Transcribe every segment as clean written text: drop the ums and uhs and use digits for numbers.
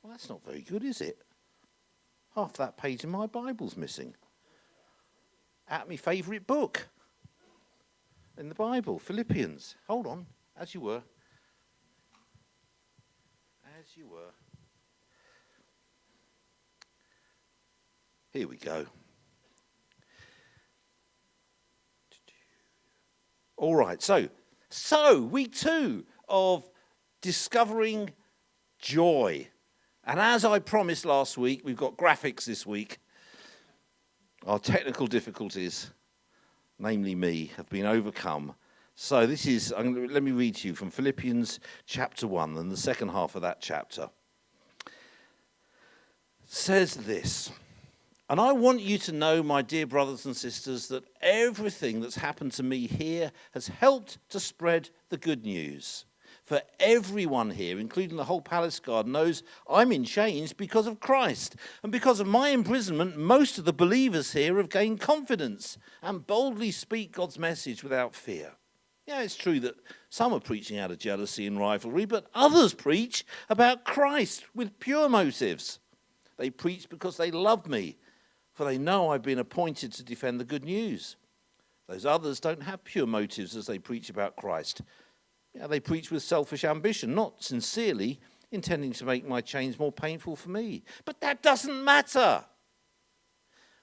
Well, that's not very good, is it? Half that page in my Bible's missing. At my favourite book in the Bible, Philippians. Hold on, as you were. Here we go. All right, so week 2 of discovering joy. And as I promised last week, we've got graphics this week. Our technical difficulties, namely me, have been overcome. So this is, let me read to you from Philippians chapter 1 and the second half of that chapter. It says this: "And I want you to know, my dear brothers and sisters, that everything that's happened to me here has helped to spread the good news. For everyone here, including the whole palace guard, knows I'm in chains because of Christ. And because of my imprisonment, most of the believers here have gained confidence and boldly speak God's message without fear. Yeah, it's true that some are preaching out of jealousy and rivalry, but others preach about Christ with pure motives. They preach because they love me, for they know I've been appointed to defend the good news. Those others don't have pure motives as they preach about Christ. Yeah, they preach with selfish ambition, not sincerely intending to make my chains more painful for me. But that doesn't matter.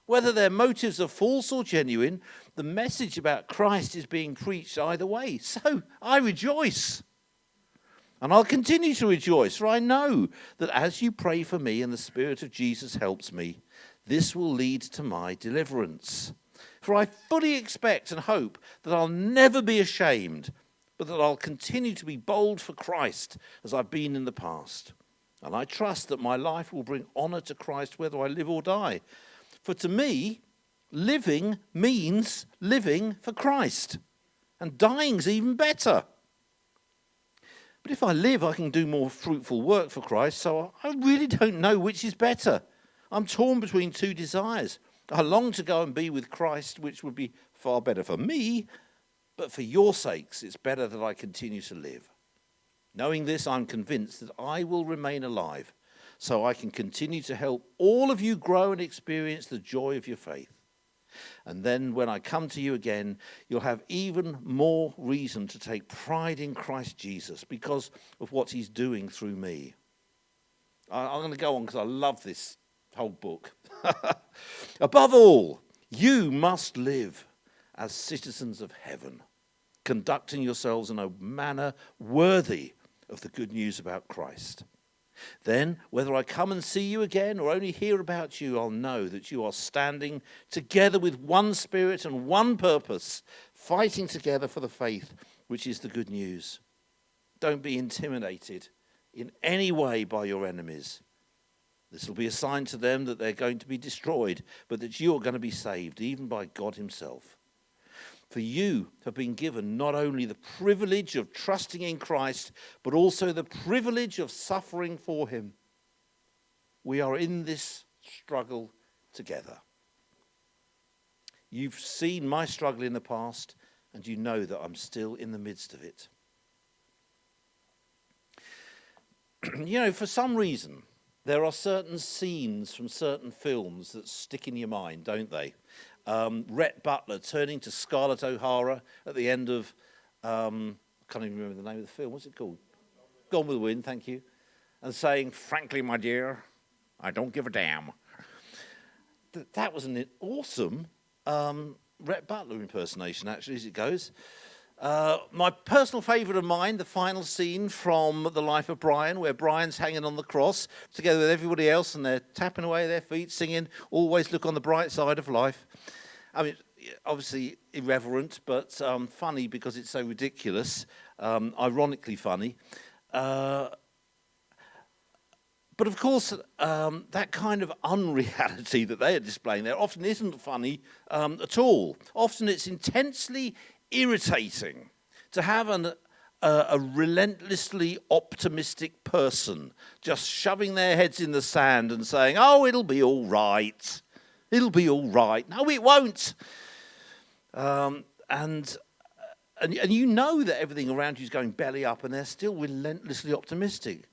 Whether their motives are false or genuine, the message about Christ is being preached either way. So I rejoice. And I'll continue to rejoice, for I know that as you pray for me and the Spirit of Jesus helps me, this will lead to my deliverance. For I fully expect and hope that I'll never be ashamed, but that I'll continue to be bold for Christ as I've been in the past. And I trust that my life will bring honor to Christ whether I live or die. For to me, living means living for Christ, and dying's even better. But if I live, I can do more fruitful work for Christ, so I really don't know which is better. I'm torn between two desires. I long to go and be with Christ, which would be far better for me, but for your sakes, it's better that I continue to live. Knowing this, I'm convinced that I will remain alive, so I can continue to help all of you grow and experience the joy of your faith. And then when I come to you again, you'll have even more reason to take pride in Christ Jesus because of what he's doing through me." I'm going to go on because I love this whole book. "Above all, you must live as citizens of heaven, conducting yourselves in a manner worthy of the good news about Christ. Then, whether I come and see you again or only hear about you, I'll know that you are standing together with one spirit and one purpose, fighting together for the faith, which is the good news. Don't be intimidated in any way by your enemies. This will be a sign to them that they're going to be destroyed, but that you are going to be saved, even by God himself. For you have been given not only the privilege of trusting in Christ, but also the privilege of suffering for him. We are in this struggle together. You've seen my struggle in the past, and you know that I'm still in the midst of it." You know, for some reason, there are certain scenes from certain films that stick in your mind, don't they? Rhett Butler turning to Scarlett O'Hara at the end of, I can't even remember the name of the film. What's it called? Gone with the Wind, thank you. And saying, "Frankly, my dear, I don't give a damn." That was an awesome Rhett Butler impersonation, actually, as it goes. My personal favourite of mine, the final scene from The Life of Brian, where Brian's hanging on the cross together with everybody else and they're tapping away their feet, singing, "Always look on the bright side of life." I mean, obviously irreverent, but funny because it's so ridiculous, ironically funny. But of course, that kind of unreality that they are displaying there often isn't funny at all. Often it's intensely irritating to have a relentlessly optimistic person just shoving their heads in the sand and saying, "Oh, it'll be all right. It'll be all right." No, it won't. And you know that everything around you is going belly up and they're still relentlessly optimistic.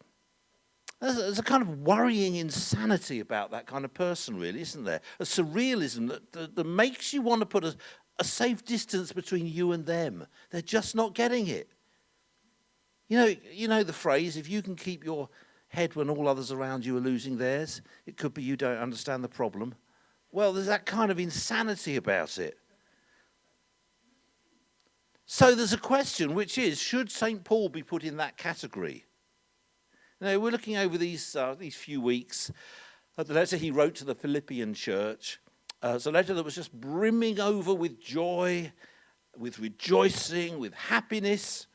There's a kind of worrying insanity about that kind of person, really, isn't there? A surrealism that makes you want to put a safe distance between you and them. They're just not getting it. You know the phrase, if you can keep your head when all others around you are losing theirs, it could be you don't understand the problem. Well, there's that kind of insanity about it. So there's a question, which is, should St. Paul be put in that category? We're looking over these few weeks at the letter he wrote to the Philippian church. It's a letter that was just brimming over with joy, with rejoicing, with happiness.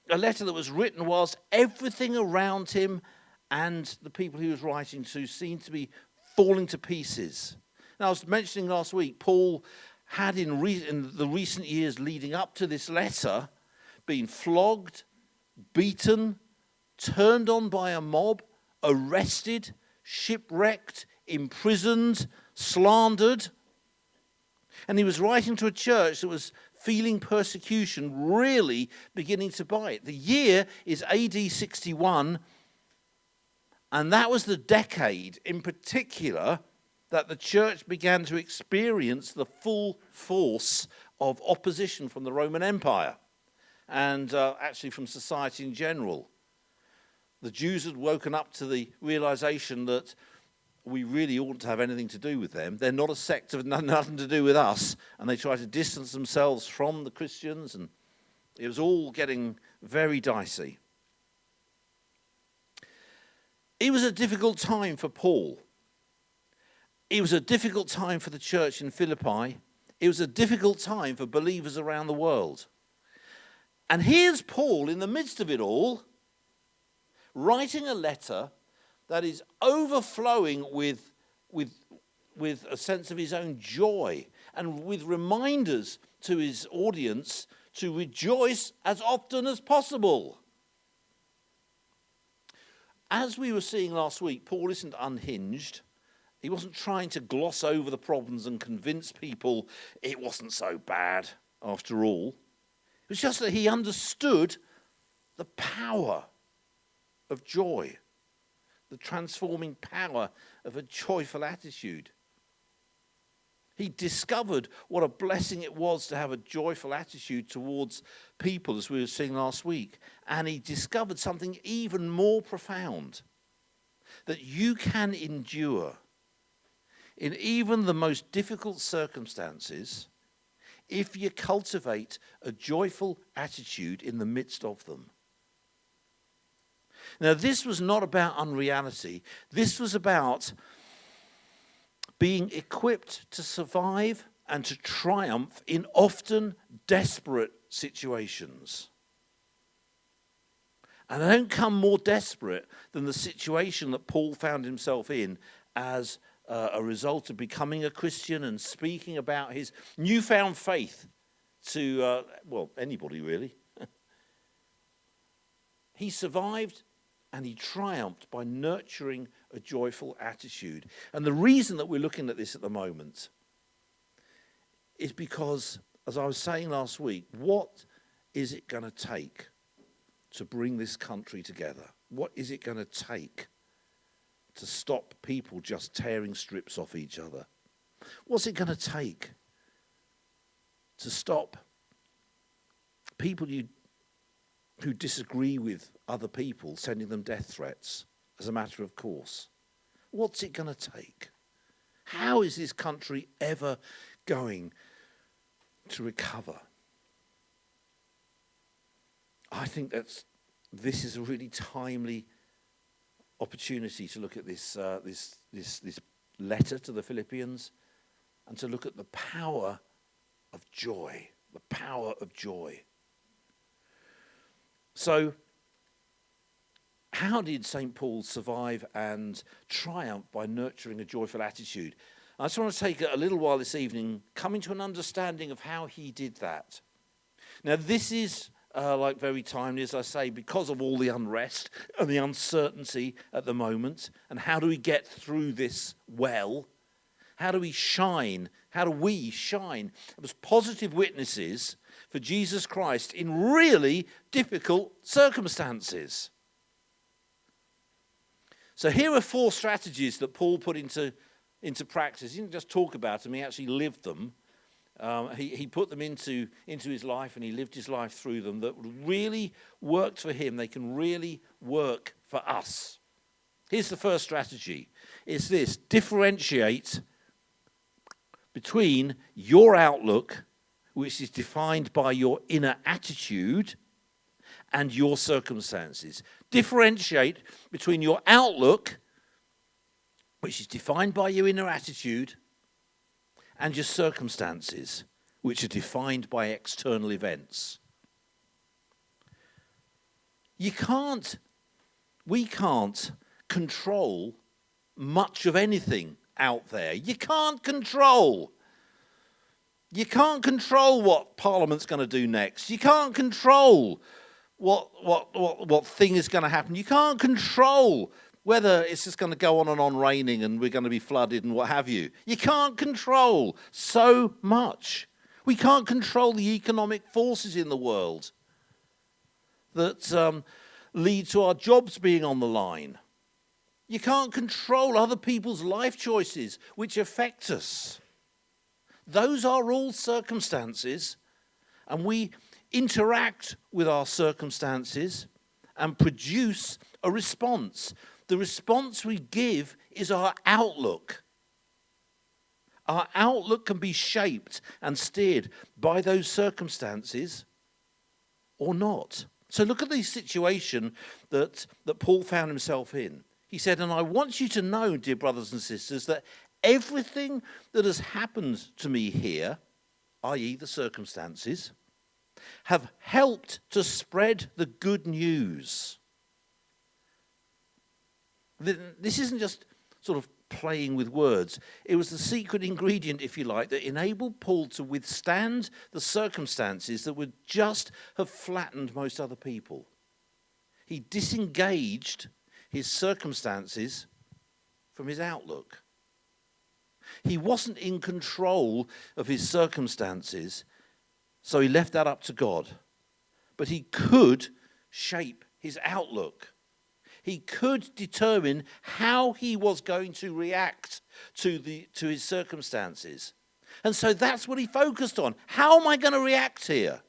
A letter that was written whilst everything around him and the people he was writing to seemed to be falling to pieces. Now, I was mentioning last week, Paul had in the recent years leading up to this letter been flogged, beaten, turned on by a mob, arrested, shipwrecked, imprisoned, slandered. And he was writing to a church that was feeling persecution really beginning to bite. The year is AD 61, and that was the decade in particular that the church began to experience the full force of opposition from the Roman Empire and actually from society in general. The Jews had woken up to the realization that we really oughtn't to have anything to do with them. They're not a sect of nothing to do with us, and they try to distance themselves from the Christians, and it was all getting very dicey. It was a difficult time for Paul. It was a difficult time for the church in Philippi. It was a difficult time for believers around the world. And here's Paul in the midst of it all, writing a letter that is overflowing with a sense of his own joy and with reminders to his audience to rejoice as often as possible. As we were seeing last week, Paul isn't unhinged. He wasn't trying to gloss over the problems and convince people it wasn't so bad after all. It was just that he understood the power of joy, the transforming power of a joyful attitude. He discovered what a blessing it was to have a joyful attitude towards people, as we were seeing last week. And he discovered something even more profound, that you can endure in even the most difficult circumstances if you cultivate a joyful attitude in the midst of them. Now, this was not about unreality. This was about being equipped to survive and to triumph in often desperate situations. And they don't come more desperate than the situation that Paul found himself in as a result of becoming a Christian and speaking about his newfound faith to, anybody really. He survived and he triumphed by nurturing a joyful attitude. And the reason that we're looking at this at the moment is because, as I was saying last week, what is it going to take to bring this country together? What is it going to take to stop people just tearing strips off each other? What's it going to take to stop people who disagree with other people sending them death threats as a matter of course? What's it going to take? How is this country ever going to recover? I think this is a really timely opportunity to look at this letter to the Philippians and to look at the power of joy, the power of joy. So, how did St. Paul survive and triumph by nurturing a joyful attitude? I just want to take a little while this evening coming to an understanding of how he did that. Now, this is very timely, as I say, because of all the unrest and the uncertainty at the moment. And how do we get through this well? How do we shine? How do we shine as positive witnesses for Jesus Christ in really difficult circumstances? So here are 4 strategies that Paul put into practice. He didn't just talk about them, he actually lived them. He put them into his life, and he lived his life through them that really worked for him. They can really work for us. Here's the first strategy. It's this: differentiate between your outlook, which is defined by your inner attitude, and your circumstances. Differentiate between your outlook, which is defined by your inner attitude, and your circumstances, which are defined by external events. We can't control much of anything out there. You can't control what Parliament's going to do next. You can't control what thing is going to happen. You can't control whether it's just going to go on and on raining and we're going to be flooded and what have you. You can't control so much. We can't control the economic forces in the world that lead to our jobs being on the line. You can't control other people's life choices which affect us. Those are all circumstances, and we interact with our circumstances and produce a response. The response we give is our outlook. Our outlook can be shaped and steered by those circumstances or not. So look at the situation that Paul found himself in. He said, and I want you to know, dear brothers and sisters, that everything that has happened to me here, i.e. the circumstances, have helped to spread the good news. This isn't just sort of playing with words. It was the secret ingredient, if you like, that enabled Paul to withstand the circumstances that would just have flattened most other people. He disengaged his circumstances from his outlook. He wasn't in control of his circumstances, so he left that up to God. But he could shape his outlook. He could determine how he was going to react to his circumstances. And so that's what he focused on. How am I going to react here?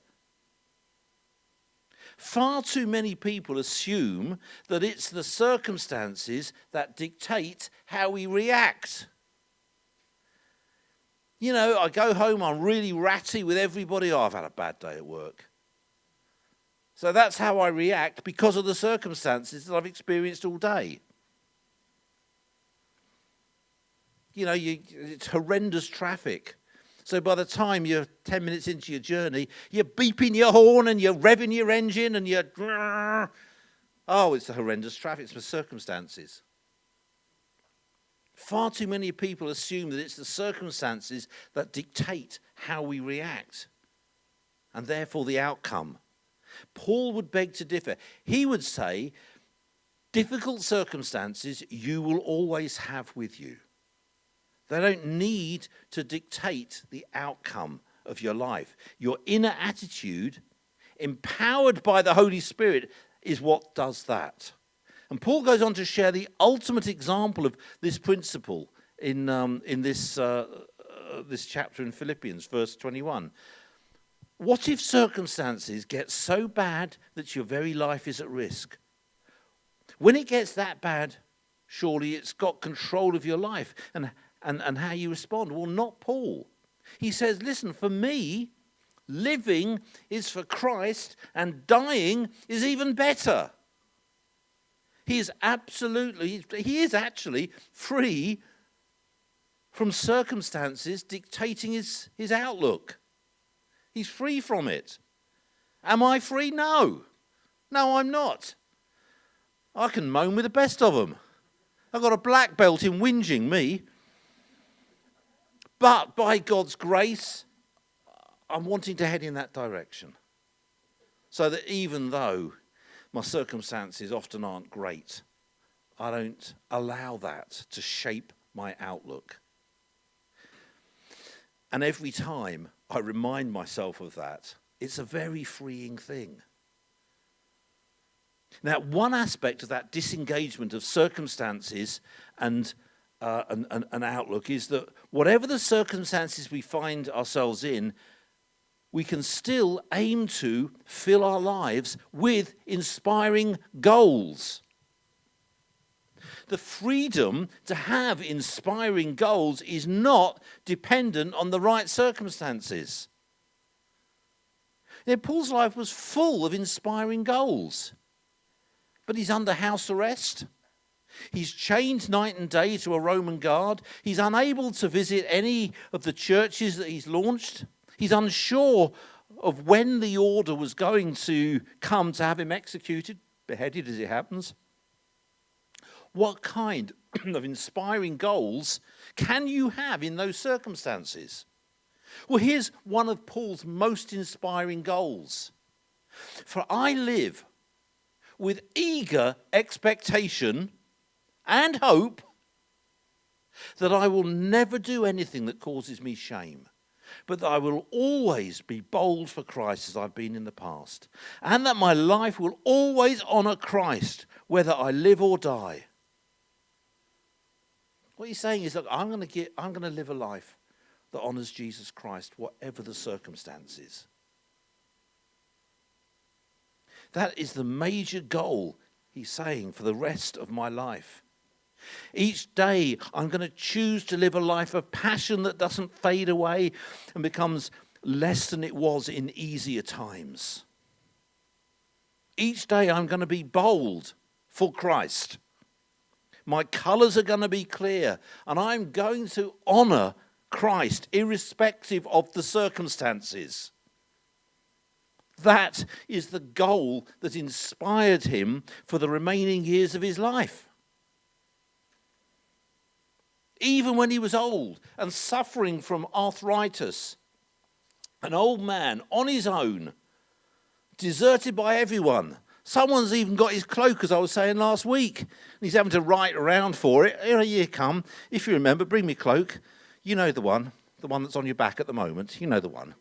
Far too many people assume that it's the circumstances that dictate how we react. You know, I go home, I'm really ratty with everybody. Oh, I've had a bad day at work. So that's how I react because of the circumstances that I've experienced all day. You know, it's horrendous traffic. So by the time you're 10 minutes into your journey, you're beeping your horn and you're revving your engine and you're... Oh, it's the horrendous traffic. It's the circumstances. Far too many people assume that it's the circumstances that dictate how we react and therefore the outcome. Paul would beg to differ. He would say, difficult circumstances you will always have with you. They don't need to dictate the outcome of your life. Your inner attitude, empowered by the Holy Spirit, is what does that. And Paul goes on to share the ultimate example of this principle in this chapter in Philippians, verse 21. What if circumstances get so bad that your very life is at risk? When it gets that bad, surely it's got control of your life and how you respond. Well, not Paul. He says, listen, for me, living is for Christ and dying is even better. He is actually free from circumstances dictating his outlook. He's free from it. Am I free? No. No, I'm not. I can moan with the best of them. I've got a black belt in whinging, me. But by God's grace, I'm wanting to head in that direction. So that even though my circumstances often aren't great, I don't allow that to shape my outlook. And every time I remind myself of that, it's a very freeing thing. Now, one aspect of that disengagement of circumstances and an outlook is that whatever the circumstances we find ourselves in, we can still aim to fill our lives with inspiring goals. The freedom to have inspiring goals is not dependent on the right circumstances. Paul's life was full of inspiring goals, but he's under house arrest. He's chained night and day to a Roman guard. He's unable to visit any of the churches that he's launched. He's unsure of when the order was going to come to have him executed, beheaded as it happens. What kind of inspiring goals can you have in those circumstances? Well, here's one of Paul's most inspiring goals. For I live with eager expectation and hope that I will never do anything that causes me shame, but that I will always be bold for Christ as I've been in the past, and that my life will always honour Christ, whether I live or die. What he's saying is, look, I'm going to live a life that honours Jesus Christ, whatever the circumstances. That is the major goal, he's saying, for the rest of my life. Each day, I'm going to choose to live a life of passion that doesn't fade away and becomes less than it was in easier times. Each day, I'm going to be bold for Christ. My colours are going to be clear, and I'm going to honour Christ irrespective of the circumstances. That is the goal that inspired him for the remaining years of his life. Even when he was old and suffering from arthritis, an old man on his own, deserted by everyone. Someone's even got his cloak, as I was saying last week. And he's having to write around for it. Here you come. If you remember, bring me cloak. You know the one that's on your back at the moment. You know the one.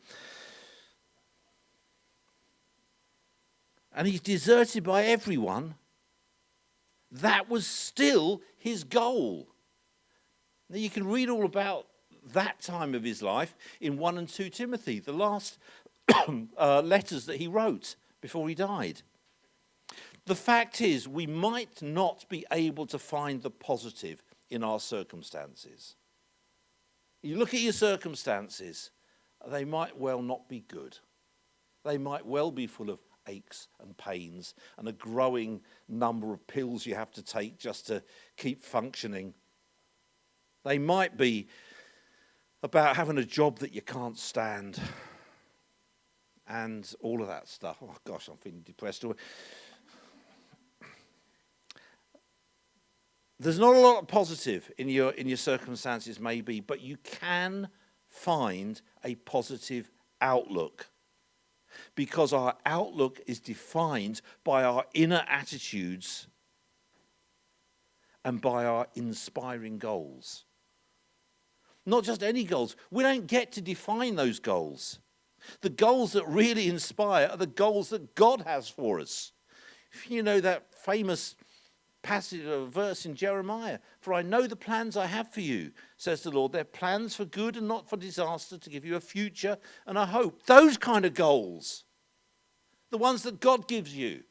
And he's deserted by everyone. That was still his goal. Now you can read all about that time of his life in 1 and 2 Timothy, the last letters that he wrote before he died. The fact is, we might not be able to find the positive in our circumstances. You look at your circumstances, they might well not be good. They might well be full of aches and pains and a growing number of pills you have to take just to keep functioning. They might be about having a job that you can't stand and all of that stuff. Oh gosh, I'm feeling depressed. There's not a lot of positive in your circumstances, maybe, but you can find a positive outlook, because our outlook is defined by our inner attitudes and by our inspiring goals. Not just any goals. We don't get to define those goals. The goals that really inspire are the goals that God has for us. You know that famous passage of verse in Jeremiah, for I know the plans I have for you, says the Lord. They're plans for good and not for disaster, to give you a future and a hope. Those kind of goals, the ones that God gives you.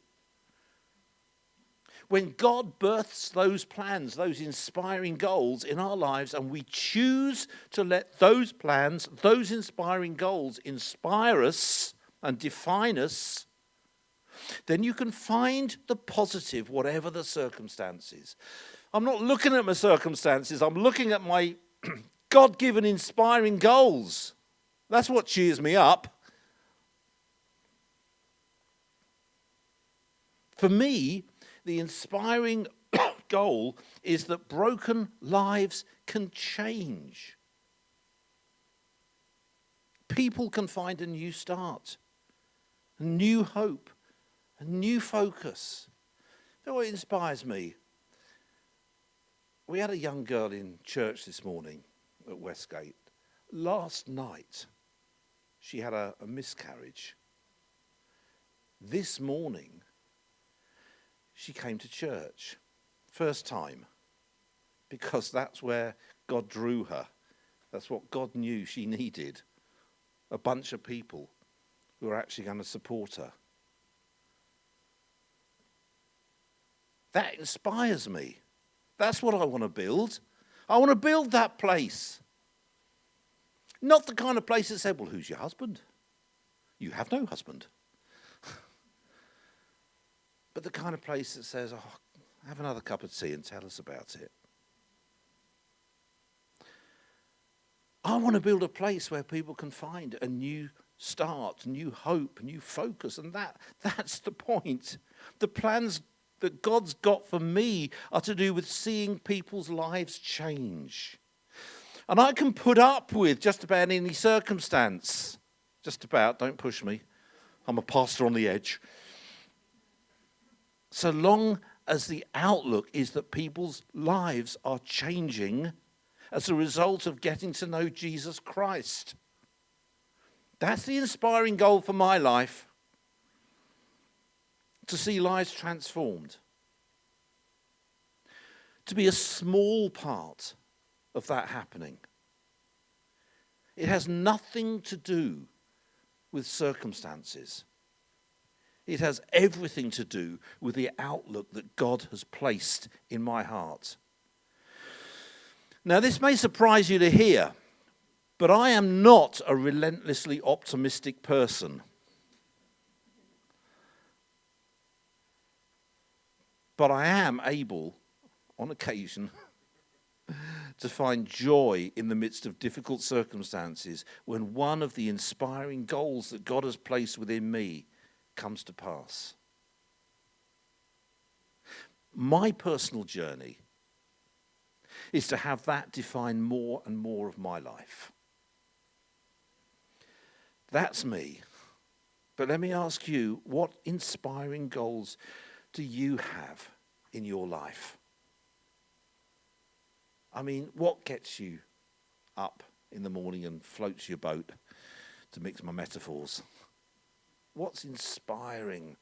When God births those plans, those inspiring goals in our lives, and we choose to let those plans, those inspiring goals inspire us and define us, then you can find the positive, whatever the circumstances. I'm not looking at my circumstances. I'm looking at my God-given inspiring goals. That's what cheers me up. For me, the inspiring goal is that broken lives can change. People can find a new start, a new hope, a new focus. You know what inspires me? We had a young girl in church this morning at Westgate. Last night, she had a miscarriage. This morning, she came to church. First time. Because that's where God drew her. That's what God knew she needed. A bunch of people who are actually going to support her. That inspires me. That's what I want to build. I want to build that place. Not the kind of place that said, well, who's your husband? You have no husband. But the kind of place that says, oh, have another cup of tea and tell us about it. I want to build a place where people can find a new start, new hope, new focus. And that's the point. The plans that God's got for me are to do with seeing people's lives change. And I can put up with just about any circumstance. Just about, don't push me. I'm a pastor on the edge. So long as the outlook is that people's lives are changing as a result of getting to know Jesus Christ. That's the inspiring goal for my life. To see lives transformed. To be a small part of that happening. It has nothing to do with circumstances. It has everything to do with the outlook that God has placed in my heart. Now, this may surprise you to hear, but I am not a relentlessly optimistic person. But I am able, on occasion, to find joy in the midst of difficult circumstances when one of the inspiring goals that God has placed within me comes to pass. My personal journey is to have that define more and more of my life. That's me. But let me ask you, what inspiring goals do you have in your life? I mean, what gets you up in the morning and floats your boat, to mix my metaphors? What's inspiring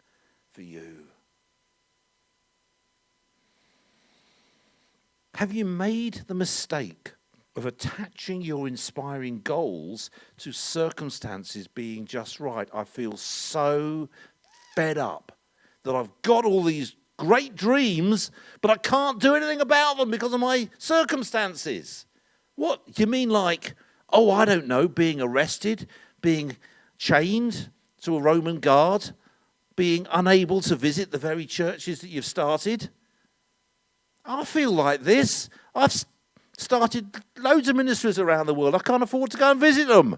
for you? Have you made the mistake of attaching your inspiring goals to circumstances being just right? I feel so fed up that I've got all these great dreams, but I can't do anything about them because of my circumstances. What? You mean like, oh, I don't know, being arrested, being chained to a Roman guard, being unable to visit the very churches that you've started? I feel like this. I've started loads of ministries around the world. I can't afford to go and visit them.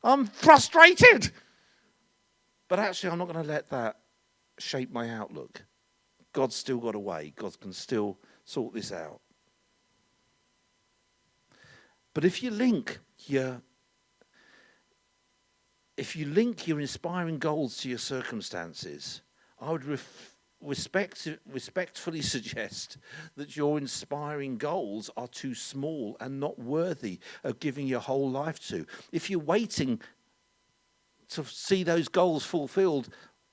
I'm frustrated. But actually, I'm not going to let that shape my outlook. God's still got a way. God can still sort this out. But if you link your inspiring goals to your circumstances, I would respectfully suggest that your inspiring goals are too small and not worthy of giving your whole life to. If you're waiting to see those goals fulfilled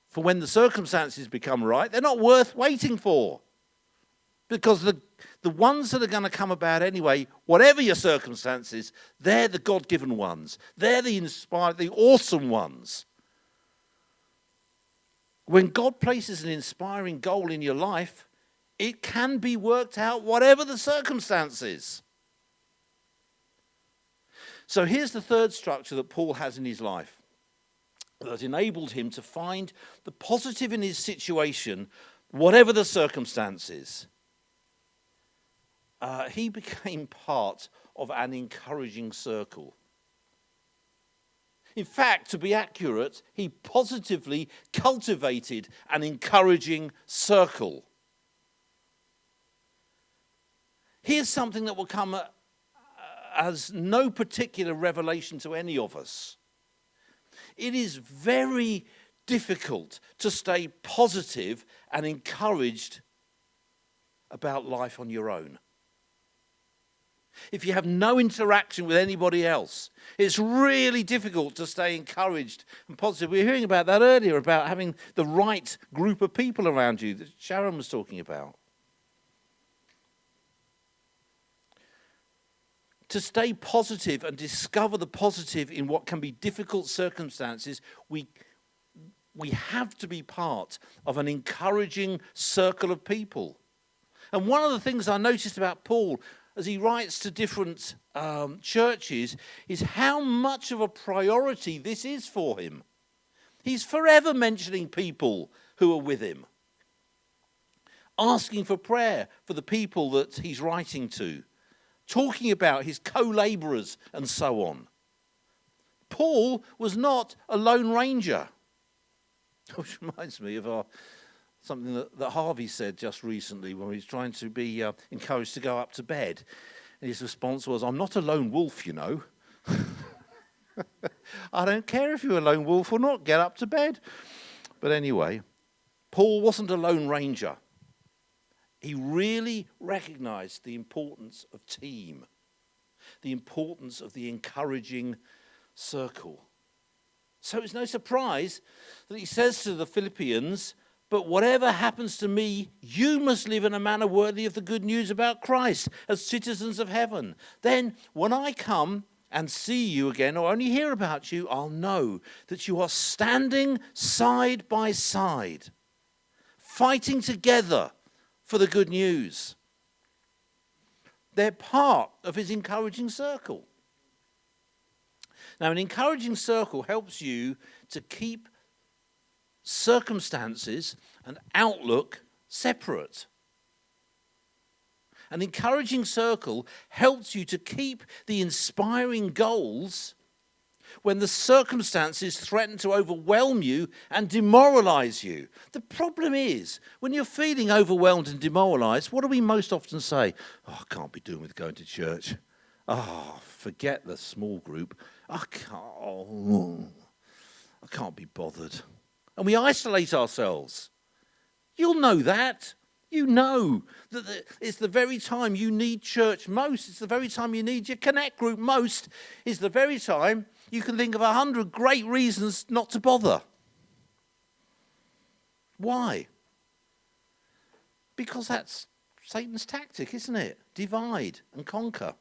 for when the circumstances become right, they're not worth waiting for. Because the ones that are going to come about anyway, whatever your circumstances, they're the God-given ones. They're the inspired, the awesome ones. When God places an inspiring goal in your life, it can be worked out whatever the circumstances. So here's the third structure that Paul has in his life that enabled him to find the positive in his situation, whatever the circumstances. He became part of an encouraging circle. In fact, to be accurate, he positively cultivated an encouraging circle. Here's something that will come as no particular revelation to any of us. It is very difficult to stay positive and encouraged about life on your own. if you have no interaction with anybody else, it's really difficult to stay encouraged and positive. We were hearing about that earlier, about having the right group of people around you that Sharon was talking about. To stay positive and discover the positive in what can be difficult circumstances, we have to be part of an encouraging circle of people. And one of the things I noticed about Paul as he writes to different churches is how much of a priority this is for him. He's forever mentioning people who are with him, asking for prayer for the people that he's writing to, talking about his co-laborers and so on. Paul was not a lone ranger, which reminds me of something that Harvey said just recently when he was trying to be encouraged to go up to bed. And his response was, "I'm not a lone wolf, you know." I don't care if you're a lone wolf or not, get up to bed. But anyway, Paul wasn't a lone ranger. He really recognized the importance of team, the importance of the encouraging circle. So it's no surprise that he says to the Philippians, "But whatever happens to me, you must live in a manner worthy of the good news about Christ as citizens of heaven. Then when I come and see you again or only hear about you, I'll know that you are standing side by side, fighting together for the good news." They're part of his encouraging circle. Now, an encouraging circle helps you to keep circumstances and outlook separate. An encouraging circle helps you to keep the inspiring goals when the circumstances threaten to overwhelm you and demoralize you. The problem is, when you're feeling overwhelmed and demoralized, what do we most often say? "Oh, I can't be doing with going to church. Oh, forget the small group. I can't be bothered." And we isolate ourselves. You'll know that. You know that it's the very time you need church most. It's the very time you need your connect group most. It's the very time you can think of 100 great reasons not to bother. Why? Because that's Satan's tactic, isn't it? Divide and conquer.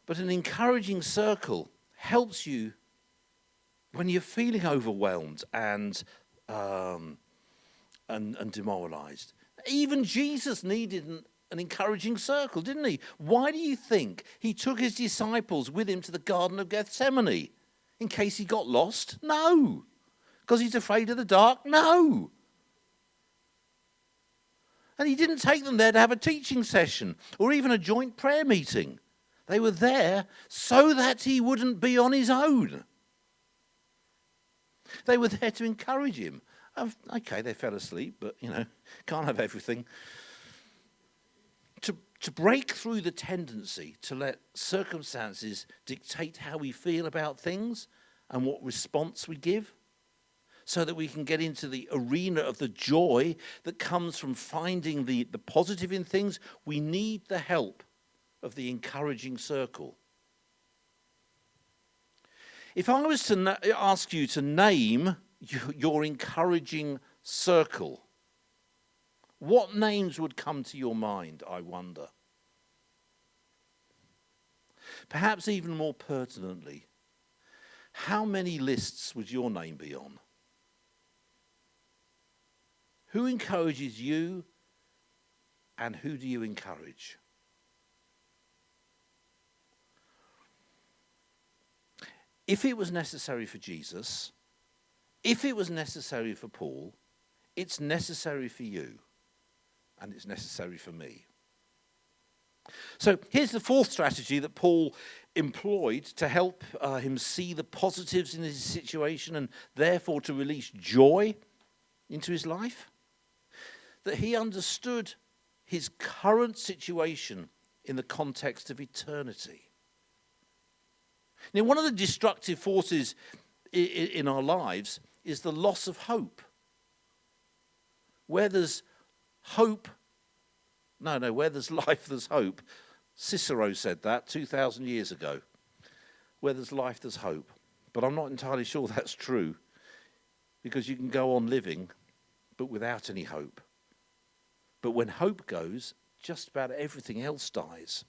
But an encouraging circle helps you when you're feeling overwhelmed and demoralized. Even Jesus needed an encouraging circle, didn't he? Why do you think he took his disciples with him to the Garden of Gethsemane? In case he got lost? No. Because he's afraid of the dark? No. And he didn't take them there to have a teaching session or even a joint prayer meeting. They were there so that he wouldn't be on his own. They were there to encourage him. Okay, they fell asleep, but, can't have everything. To break through the tendency to let circumstances dictate how we feel about things and what response we give, so that we can get into the arena of the joy that comes from finding the positive in things, we need the help of the encouraging circle. If I was to ask you to name your encouraging circle, what names would come to your mind, I wonder? Perhaps even more pertinently, how many lists would your name be on? Who encourages you, and who do you encourage? If it was necessary for Jesus, if it was necessary for Paul, it's necessary for you, and it's necessary for me. So here's the fourth strategy that Paul employed to help him see the positives in his situation and therefore to release joy into his life. That he understood his current situation in the context of eternity. Now, one of the destructive forces in our lives is the loss of hope. Where there's hope, No, where there's life, there's hope. Cicero said that 2,000 years ago. Where there's life, there's hope. But I'm not entirely sure that's true, because you can go on living, but without any hope. But when hope goes, just about everything else dies,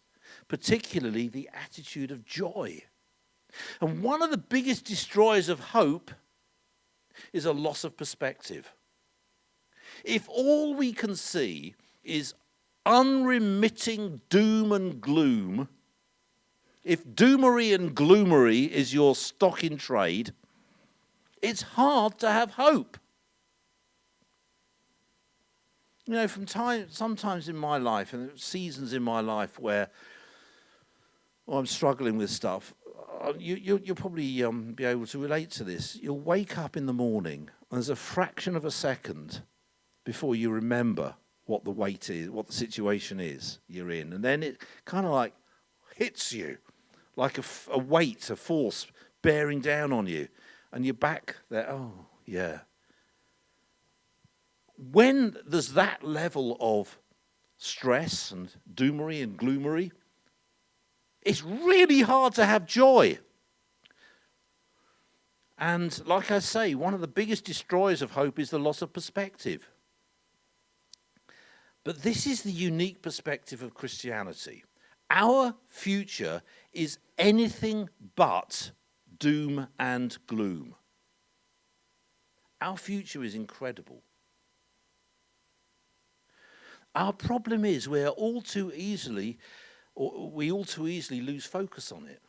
particularly the attitude of joy. And one of the biggest destroyers of hope is a loss of perspective. If all we can see is unremitting doom and gloom, if doomery and gloomery is your stock in trade, it's hard to have hope. You know, sometimes in my life, and seasons in my life where I'm struggling with stuff, you'll probably be able to relate to this. You'll wake up in the morning, and there's a fraction of a second before you remember what the weight is, what the situation is you're in. And then it kind of like hits you like a weight, a force bearing down on you. And you're back there, oh, yeah. When there's that level of stress and doomery and gloomery, it's really hard to have joy. And like I say, one of the biggest destroyers of hope is the loss of perspective. But this is the unique perspective of Christianity. Our future is anything but doom and gloom. Our future is incredible. Our problem is we all too easily lose focus on it.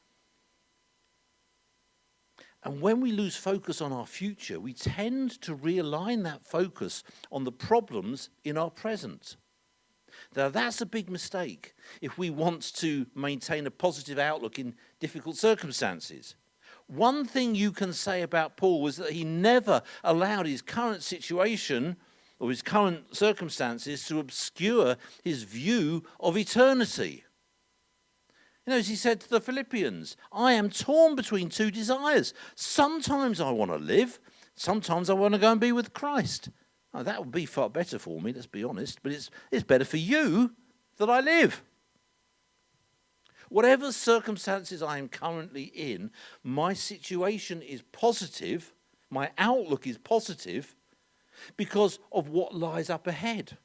And when we lose focus on our future, we tend to realign that focus on the problems in our present. Now, that's a big mistake if we want to maintain a positive outlook in difficult circumstances. One thing you can say about Paul was that he never allowed his current situation or his current circumstances to obscure his view of eternity. You know, as he said to the Philippians, I am torn between two desires. Sometimes I want to live, sometimes I want to go and be with Christ. Oh, that would be far better for me, let's be honest, but it's better for you that I live. Whatever circumstances I am currently in, my situation is positive, my outlook is positive because of what lies up ahead.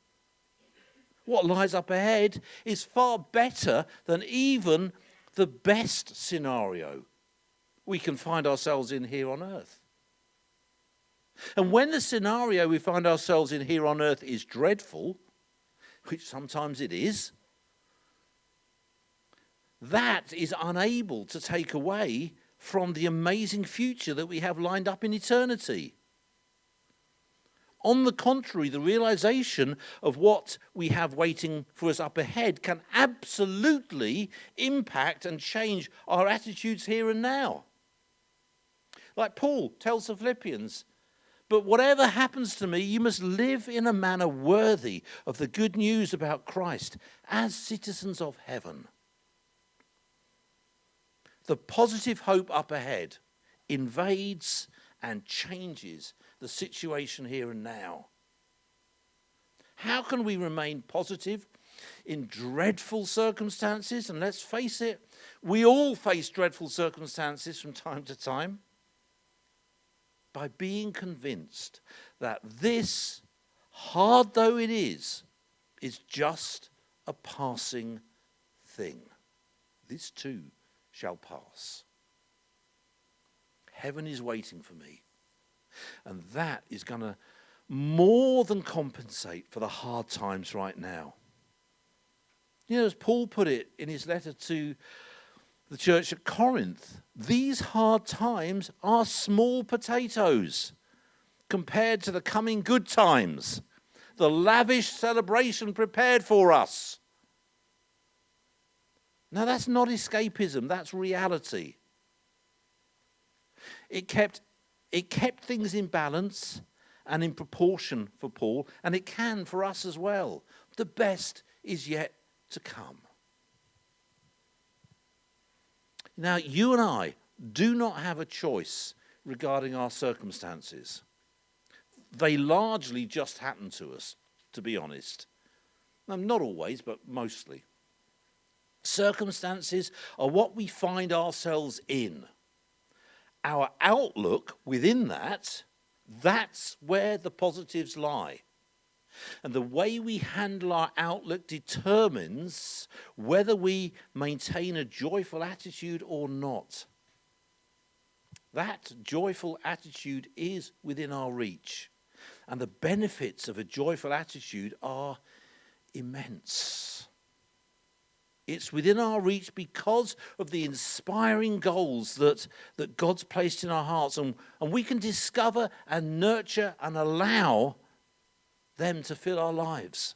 What lies up ahead is far better than even the best scenario we can find ourselves in here on earth. And when the scenario we find ourselves in here on earth is dreadful, which sometimes it is, that is unable to take away from the amazing future that we have lined up in eternity. On the contrary, the realization of what we have waiting for us up ahead can absolutely impact and change our attitudes here and now. Like Paul tells the Philippians, but whatever happens to me, you must live in a manner worthy of the good news about Christ as citizens of heaven. The positive hope up ahead invades and changes the situation here and now. How can we remain positive in dreadful circumstances? And let's face it, we all face dreadful circumstances from time to time. By being convinced that this, hard though it is just a passing thing. This too shall pass. Heaven is waiting for me. And that is going to more than compensate for the hard times right now. You know, as Paul put it in his letter to the church at Corinth, these hard times are small potatoes compared to the coming good times, the lavish celebration prepared for us. Now, that's not escapism, that's reality. It kept things in balance and in proportion for Paul, and it can for us as well. The best is yet to come. Now, you and I do not have a choice regarding our circumstances. They largely just happen to us, to be honest. Not always, but mostly. Circumstances are what we find ourselves in. Our outlook within that, that's where the positives lie. And the way we handle our outlook determines whether we maintain a joyful attitude or not. That joyful attitude is within our reach. And the benefits of a joyful attitude are immense. It's within our reach because of the inspiring goals that God's placed in our hearts. And we can discover and nurture and allow them to fill our lives.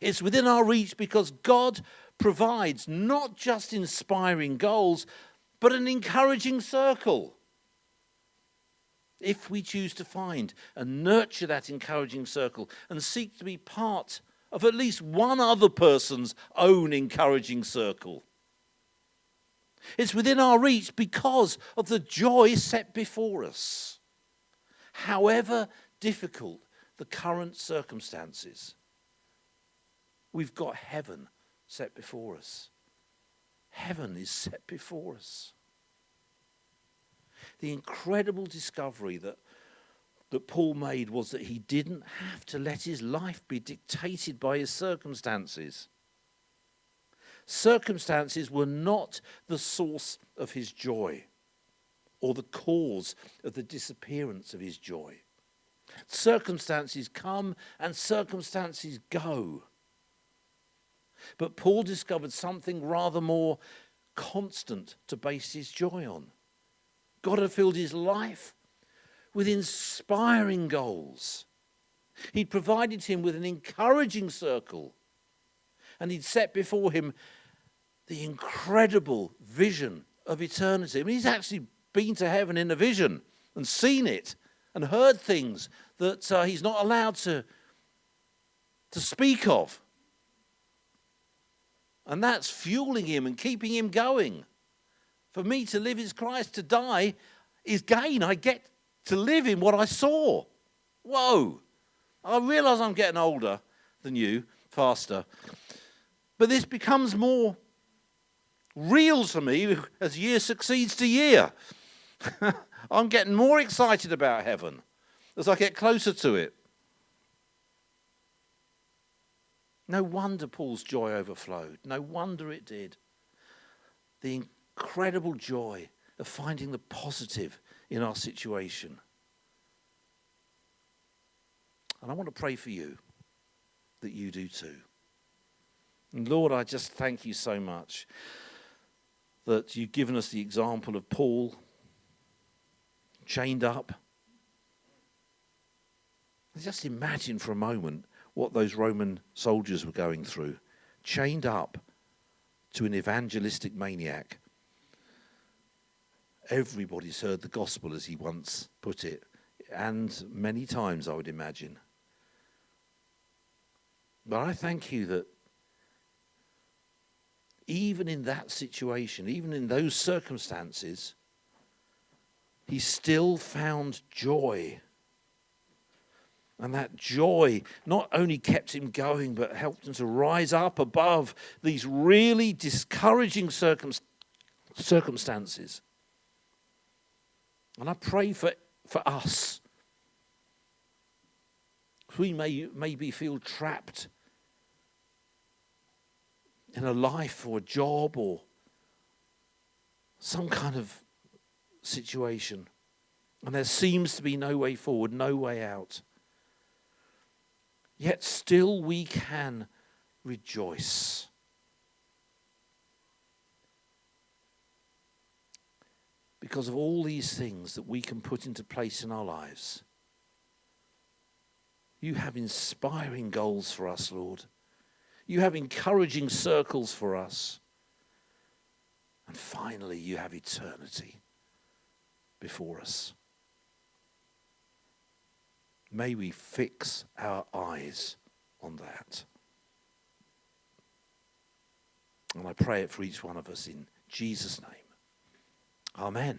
It's within our reach because God provides not just inspiring goals, but an encouraging circle. If we choose to find and nurture that encouraging circle and seek to be part of at least one other person's own encouraging circle. It's within our reach because of the joy set before us. However difficult the current circumstances, we've got heaven set before us. Heaven is set before us. The incredible discovery that Paul made was that he didn't have to let his life be dictated by his circumstances. Circumstances were not the source of his joy or the cause of the disappearance of his joy. Circumstances come and circumstances go. But Paul discovered something rather more constant to base his joy on. God had filled his life with inspiring goals. He'd provided him with an encouraging circle. And he'd set before him the incredible vision of eternity. I mean, he's actually been to heaven in a vision and seen it and heard things that he's not allowed to speak of. And that's fueling him and keeping him going. For me to live is Christ, to die is gain. I get to live in what I saw. Whoa. I realise I'm getting older than you, faster. But this becomes more real to me as year succeeds to year. I'm getting more excited about heaven as I get closer to it. No wonder Paul's joy overflowed. No wonder it did. The incredible joy of finding the positive in our situation. And I want to pray for you that you do too. And Lord, I just thank you so much that you've given us the example of Paul chained up. Just imagine for a moment what those Roman soldiers were going through, chained up to an evangelistic maniac. Everybody's heard the gospel, as he once put it, and many times, I would imagine. But I thank you that even in that situation, even in those circumstances, he still found joy. And that joy not only kept him going, but helped him to rise up above these really discouraging circumstances. And I pray for us. We maybe feel trapped in a life or a job or some kind of situation. And there seems to be no way forward, no way out. Yet still we can rejoice. Because of all these things that we can put into place in our lives. You have inspiring goals for us, Lord. You have encouraging circles for us. And finally, you have eternity before us. May we fix our eyes on that. And I pray it for each one of us in Jesus' name. Amen.